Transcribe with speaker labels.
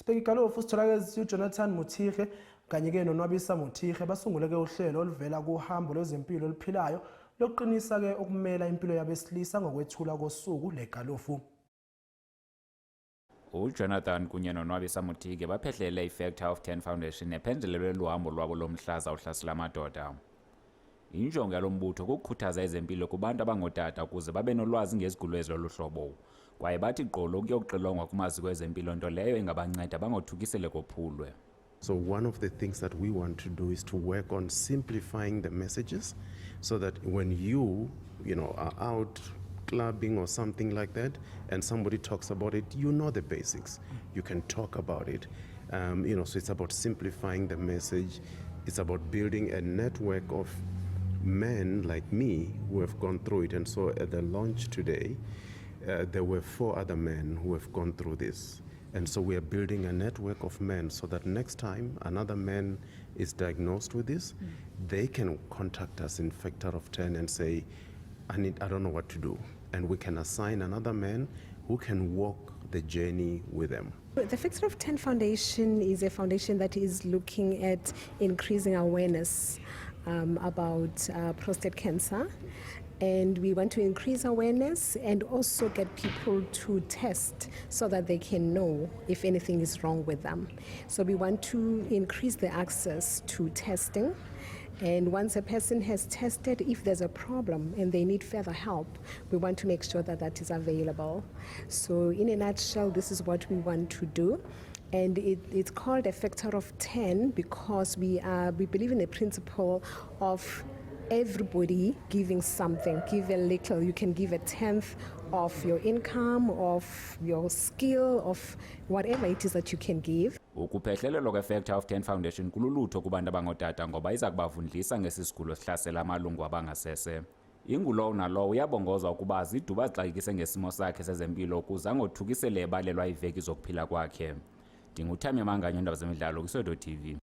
Speaker 1: Sibheka igalofu sitholakala uJonathan Muthihe kanye-ke noNwabisa Muthihe basungule-ke uhlelo oluvela kuhambo lwezempilo oluphilayo lokuqinisa-ke ukumela impilo yabesilisa ngokwethula kosuku legalofu.
Speaker 2: uJonathan kunye noNwabisa Muthihe baphehlele iFactor of 10 Foundation nephenjelelwe luhambo lwabo lomhlaza ohlasela amadoda. Injongo yalombutho kukukhuthaza ezempilo kubantu abangootata ukuze babe nolwazi ngezigulo eziloluhlobo kwaye bathi gqolo kuyokuxilongwa kumaziko ezempilo nto leyo ingabanceda bangothukisele kophulwe.
Speaker 3: So one of the things that we want to do is to work on simplifying the messages so that when you are out clubbing or something like that and somebody talks about it, you know the basics. You can talk about it. So it's about simplifying the message. It's about building a network of men like me who have gone through it. And so at the launch today, there were 4 other men who have gone through this. And so we are building a network of men so that next time another man is diagnosed with this, they can contact us in Factor of 10 and say, I don't know what to do. And we can assign another man who can walk the journey with them.
Speaker 4: The Factor of 10 Foundation is a foundation that is looking at increasing awareness about prostate cancer. And we want to increase awareness and also get people to test so that they can know if anything is wrong with them. So we want to increase the access to testing. And once a person has tested, if there's a problem and they need further help, we want to make sure that that is available. So in a nutshell, this is what we want to do. And it's called a Factor of 10 because we believe in the principle of everybody giving something. Give a little. You can give 1/10 of your income, of your skill, of whatever it is that you can give.
Speaker 2: Ukuphehlelelwa kweFactor of 10 Foundation kululutho kubantu abangootata ngoba iza kubavundlisa ngesisigulo sihlasela amalungu abangasese. Ingulowo nalowo uyabongozwa ukuba aziduba azixakekise ngesimo sakhe sezempilo ukuze angothukisele ebalelwa iveki zokuphila kwakhe. Ndinguthamya Manganyo, iindaba zemidlalo kwiSoweto TV.